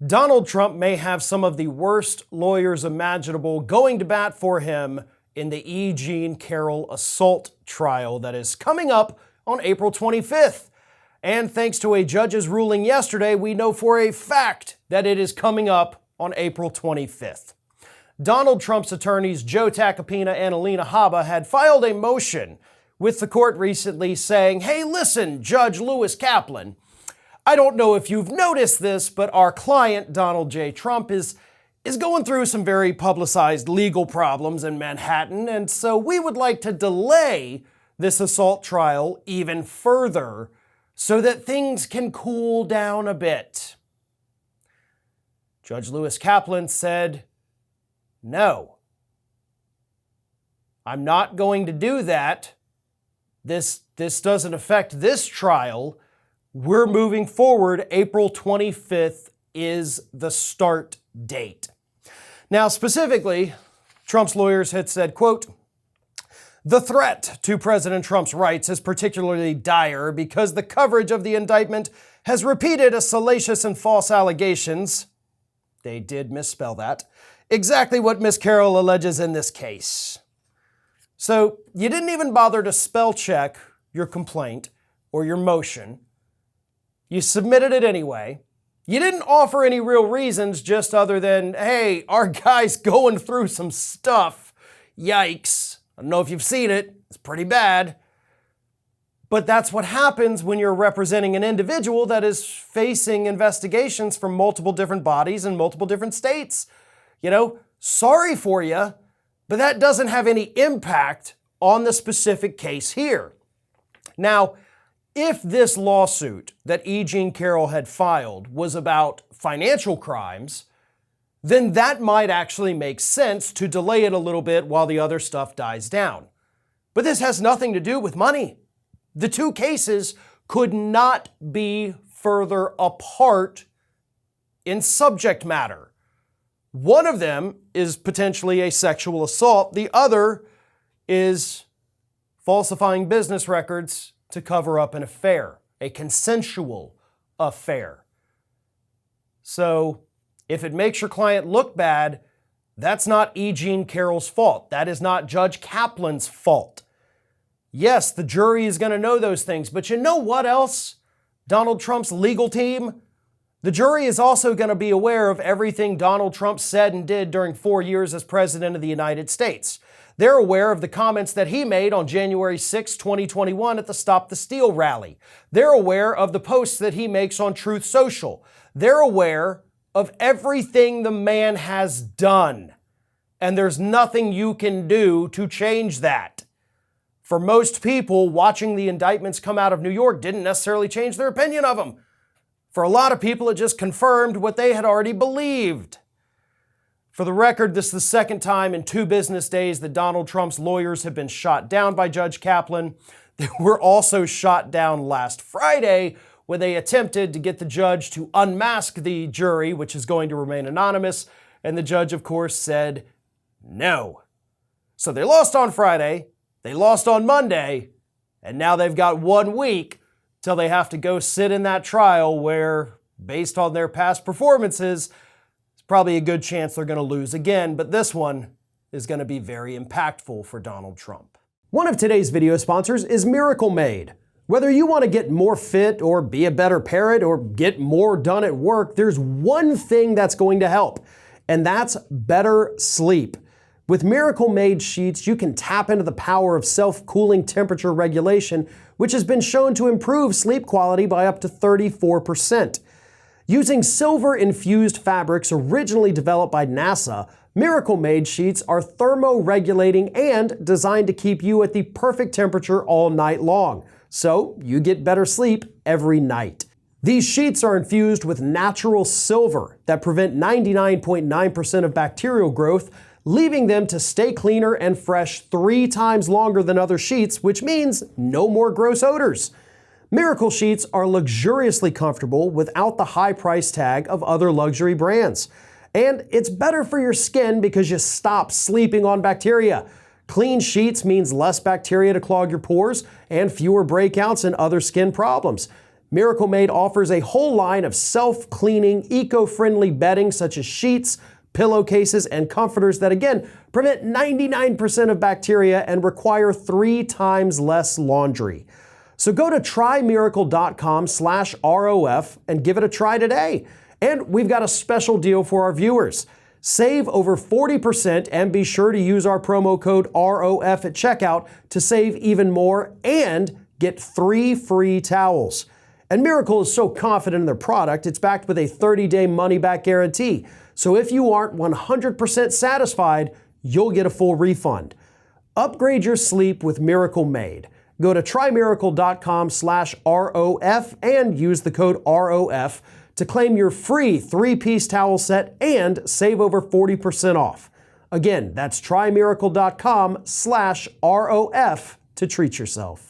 Donald Trump may have some of the worst lawyers imaginable going to bat for him in the Eugene Carroll assault trial that is coming up on April 25th. And thanks to a judge's ruling yesterday, we know for a fact that it is coming up on April 25th. Donald Trump's attorneys Taina and Alina Haba had filed a motion with the court recently saying, hey, listen, Judge Lewis Kaplan, I don't know if you've noticed this, but our client, Donald J. Trump, is going through some very publicized legal problems in Manhattan, and so we would like to delay this assault trial even further so that things can cool down a bit. Judge Lewis Kaplan said, no, I'm not going to do that. This doesn't affect this trial. We're moving forward. April 25th is the start date. Now, specifically, Trump's lawyers had said, quote, the threat to President Trump's rights is particularly dire because the coverage of the indictment has repeated a salacious and false allegations. They did misspell that. Exactly what Ms. Carroll alleges in this case. So you didn't even bother to spell check your complaint or your motion. You submitted it anyway. You didn't offer any real reasons just other than, hey, our guy's going through some stuff. Yikes. I don't know if you've seen it. It's pretty bad. But that's what happens when you're representing an individual that is facing investigations from multiple different bodies in multiple different states. You know, sorry for you, but that doesn't have any impact on the specific case here. Now, if this lawsuit that Eugene Carroll had filed was about financial crimes, then that might actually make sense to delay it a little bit while the other stuff dies down. But this has nothing to do with money. The two cases could not be further apart in subject matter. One of them is potentially a sexual assault. The other is falsifying business records to cover up an affair, a consensual affair. So if it makes your client look bad, that's not Eugene Carroll's fault. That is not Judge Kaplan's fault. Yes, the jury is going to know those things, but you know what else? Donald Trump's legal team? The jury is also going to be aware of everything Donald Trump said and did during 4 years as President of the United States. They're aware of the comments that he made on January 6, 2021 at the Stop the Steal rally. They're aware of the posts that he makes on Truth Social. They're aware of everything the man has done. And there's nothing you can do to change that. For most people, watching the indictments come out of New York didn't necessarily change their opinion of him. For a lot of people, it just confirmed what they had already believed. For the record, this is the second time in 2 business days that Donald Trump's lawyers have been shot down by Judge Kaplan. They were also shot down last Friday when they attempted to get the judge to unmask the jury, which is going to remain anonymous, and the judge, of course, said no. So they lost on Friday, they lost on Monday, and now they've got 1 week till they have to go sit in that trial where, based on their past performances, probably a good chance they're going to lose again, but this one is going to be very impactful for Donald Trump. One of today's video sponsors is Miracle Made. Whether you want to get more fit or be a better parent or get more done at work, there's one thing that's going to help, and that's better sleep. With Miracle Made sheets, you can tap into the power of self-cooling temperature regulation, which has been shown to improve sleep quality by up to 34%. Using silver-infused fabrics originally developed by NASA, Miracle Made sheets are thermoregulating and designed to keep you at the perfect temperature all night long, so you get better sleep every night. These sheets are infused with natural silver that prevent 99.9% of bacterial growth, leaving them to stay cleaner and fresh 3 times longer than other sheets, which means no more gross odors. Miracle sheets are luxuriously comfortable without the high price tag of other luxury brands. And it's better for your skin because you stop sleeping on bacteria. Clean sheets means less bacteria to clog your pores and fewer breakouts and other skin problems. Miracle Made offers a whole line of self-cleaning, eco-friendly bedding such as sheets, pillowcases, and comforters that, again, prevent 99% of bacteria and require 3 times less laundry. So go to trymiracle.com/ROF and give it a try today. And we've got a special deal for our viewers. Save over 40% and be sure to use our promo code ROF at checkout to save even more and get 3 free towels. And Miracle is so confident in their product, it's backed with a 30-day money-back guarantee. So if you aren't 100% satisfied, you'll get a full refund. Upgrade your sleep with Miracle Made. Go to trymiracle.com/ROF and use the code ROF to claim your free 3-piece towel set and save over 40% off. Again, that's trymiracle.com/ROF to treat yourself.